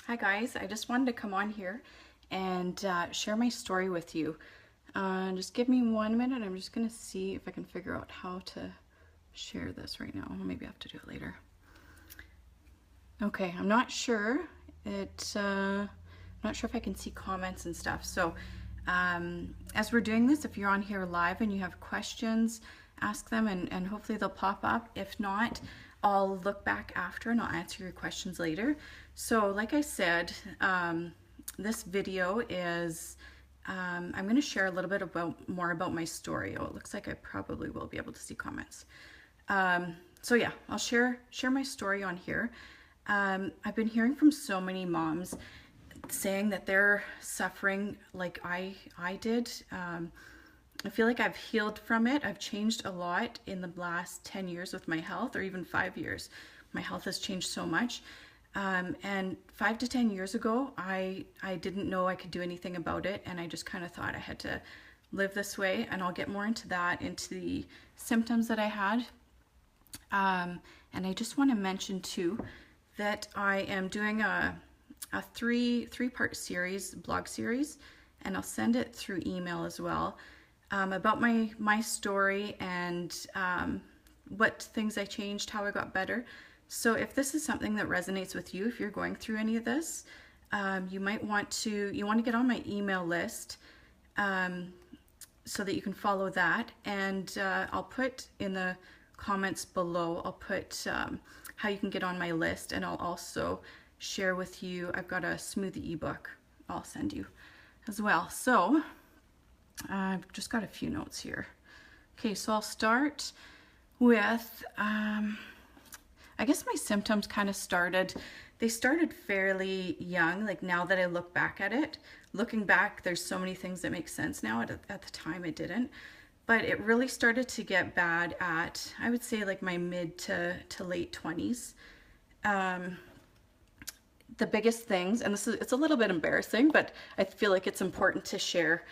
Hi guys, I just wanted to come on here and share my story with you. Just give me 1 minute. I'm just gonna see if I can figure out how to share this right now. Maybe I have to do it later. Okay, I'm not sure. I'm not sure if I can see comments and stuff. So as we're doing this, if you're on here live and you have questions, ask them and hopefully they'll pop up. If not, I'll look back after and I'll answer your questions later. So like I said, this video is, I'm going to share a little bit more about my story. Oh, it looks like I probably will be able to see comments. So yeah, I'll share my story on here. I've been hearing from so many moms saying that they're suffering like I did. I feel like I've healed from it. I've changed a lot in the last 10 years with my health, or even 5 years. My health has changed so much. And 5 to 10 years ago, I didn't know I could do anything about it. And I just kind of thought I had to live this way. And I'll get more into that, into the symptoms that I had. And I just want to mention too, that I am doing a three-part series, blog series, and I'll send it through email as well, about my story and what things I changed, how I got better. So if this is something that resonates with you, if you're going through any of this, you might want to get on my email list so that you can follow that. And I'll put in the comments below, I'll put how you can get on my list, and I'll also share with you, I've got a smoothie ebook I'll send you as well. So I've just got a few notes here. Okay, so I'll start with, I guess my symptoms kind of started fairly young. Like now that I look back at it, looking back, there's so many things that make sense now. At the time it didn't. But it really started to get bad at, I would say, like my mid to late 20s. The biggest things, and it's a little bit embarrassing, but I feel like it's important to share,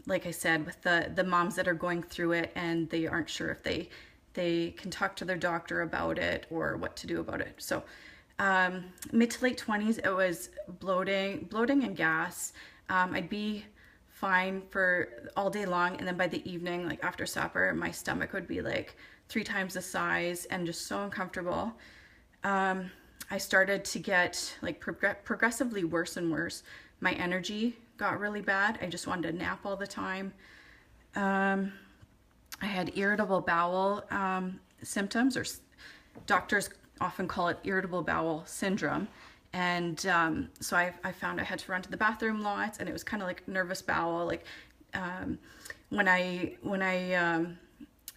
like I said, with the moms that are going through it and they aren't sure if they can talk to their doctor about it or what to do about it. So mid to late 20s, it was bloating and gas. I'd be fine for all day long, and then by the evening, like after supper, my stomach would be like 3 times the size and just so uncomfortable. I started to get like progressively worse and worse. My energy got really bad. I just wanted to nap all the time. I had irritable bowel symptoms, or doctors often call it irritable bowel syndrome. And so I found I had to run to the bathroom lots, and it was kind of like nervous bowel. Like when I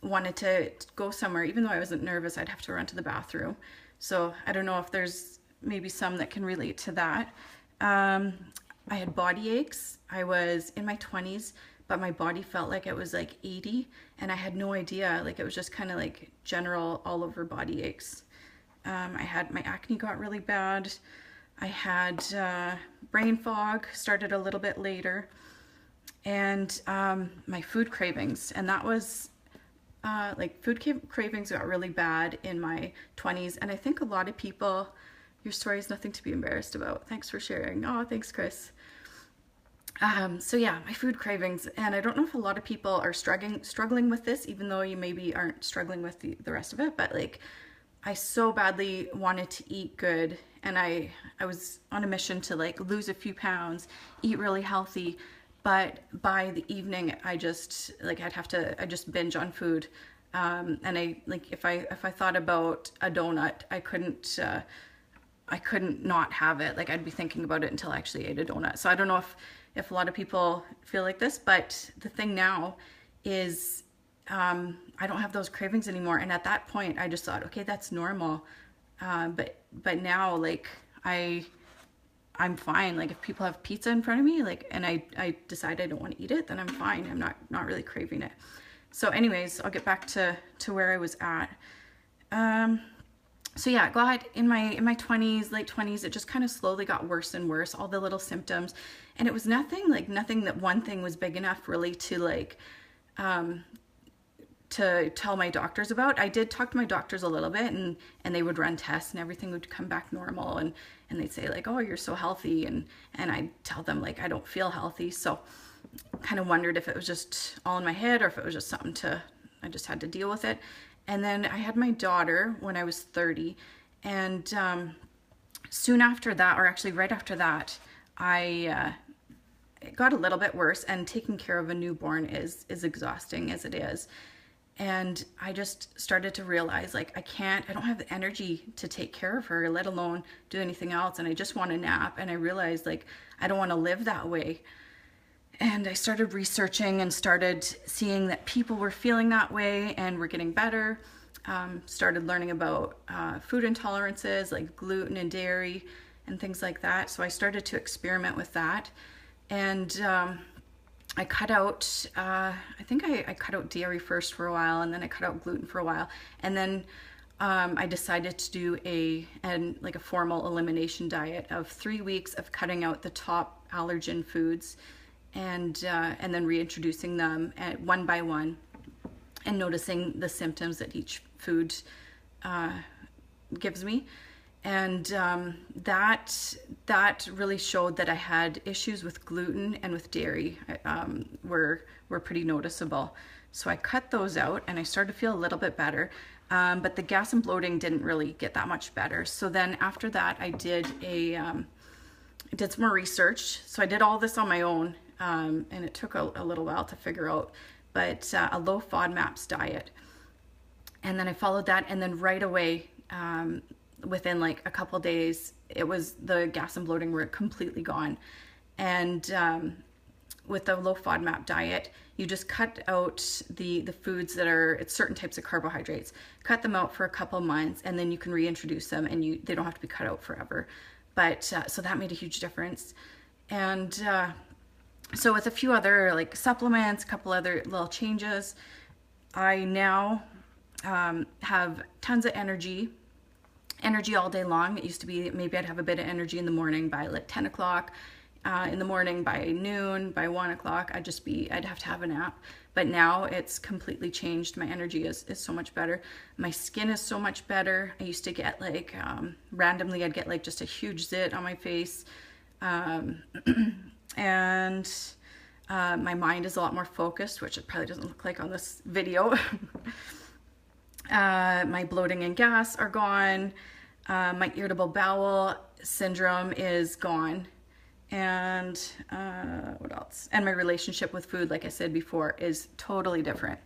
wanted to go somewhere, even though I wasn't nervous, I'd have to run to the bathroom. So I don't know if there's maybe some that can relate to that. I had body aches. I was in my 20s, but my body felt like it was like 80, and I had no idea. Like it was just kind of like general all over body aches. I had, my acne got really bad. I had brain fog, started a little bit later, and my food cravings, and that was like food cravings got really bad in my 20s. And I think a lot of people, your story is nothing to be embarrassed about. Thanks for sharing. Oh, thanks, Chris. So yeah, my food cravings, and I don't know if a lot of people are struggling with this, even though you maybe aren't struggling with the rest of it, but like I so badly wanted to eat good, and I was on a mission to like lose a few pounds, eat really healthy, but by the evening I just like I just binge on food, and I like if I thought about a donut, I couldn't not have it. Like I'd be thinking about it until I actually ate a donut. So I don't know if a lot of people feel like this, but the thing now is I don't have those cravings anymore. And at that point I just thought, okay, that's normal. But now like I'm fine. Like if people have pizza in front of me, like, and I decide I don't want to eat it, then I'm fine. I'm not really craving it. So anyways, I'll get back to where I was at. So yeah, glad in my 20s, late 20s, it just kind of slowly got worse and worse, all the little symptoms. And it was nothing that one thing was big enough really to like, to tell my doctors about. I did talk to my doctors a little bit, and they would run tests and everything would come back normal, and they'd say like, oh, you're so healthy, and I'd tell them like I don't feel healthy. So kind of wondered if it was just all in my head or if it was just something I just had to deal with it. And then I had my daughter when I was 30, and soon after that, or actually right after that, it got a little bit worse, and taking care of a newborn is exhausting as it is. And I just started to realize like I don't have the energy to take care of her, let alone do anything else. And I just want a nap. And I realized like I don't want to live that way. And I started researching and started seeing that people were feeling that way and were getting better. Started learning about food intolerances like gluten and dairy and things like that. So I started to experiment with that. And I cut out, I think I cut out dairy first for a while, and then I cut out gluten for a while. And then I decided to do a formal elimination diet of 3 weeks of cutting out the top allergen foods, and then reintroducing them one by one, and noticing the symptoms that each food gives me. And that really showed that I had issues with gluten and with dairy were pretty noticeable. So I cut those out, and I started to feel a little bit better. But the gas and bloating didn't really get that much better. So then after that, I did did some more research. So I did all this on my own, and it took a little while to figure out, but a low FODMAPs diet. And then I followed that, and then right away, within like a couple days, the gas and bloating were completely gone. And with the low FODMAP diet, you just cut out the foods that it's certain types of carbohydrates, cut them out for a couple months, and then you can reintroduce them, and they don't have to be cut out forever. But so that made a huge difference. And so with a few other like supplements, a couple other little changes, I now have tons of energy all day long. It used to be maybe I'd have a bit of energy in the morning by like 10 o'clock, in the morning by noon, by 1 o'clock, I'd have to have a nap. But now it's completely changed. My energy is so much better. My skin is so much better. I used to get like, randomly I'd get like just a huge zit on my face. And my mind is a lot more focused, which it probably doesn't look like on this video. My bloating and gas are gone. My irritable bowel syndrome is gone. And what else? And my relationship with food, like I said before, is totally different.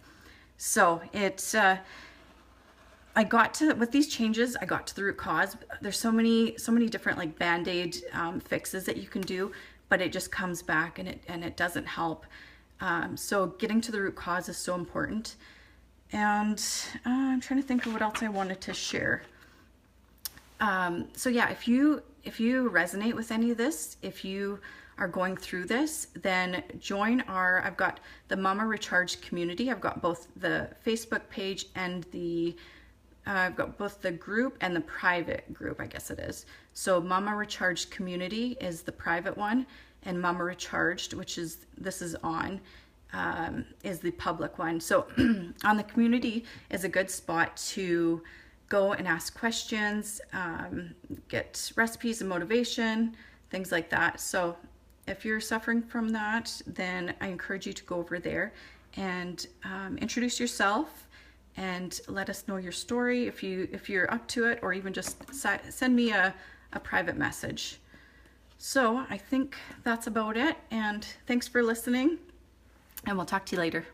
So with these changes, I got to the root cause. There's so many different like Band-Aid fixes that you can do, but it just comes back and it doesn't help. So getting to the root cause is so important. And I'm trying to think of what else I wanted to share. So yeah, if you resonate with any of this, if you are going through this, then join I've got the Mama Recharged community. I've got both the Facebook page and I've got both the group and the private group, I guess it is. So Mama Recharged community is the private one, and Mama Recharged, this is the public one. So on the community is a good spot to go and ask questions, get recipes and motivation, things like that. So if you're suffering from that, then I encourage you to go over there and introduce yourself and let us know your story if you're up to it, or even just send me a private message. So I think that's about it, and thanks for listening, and we'll talk to you later.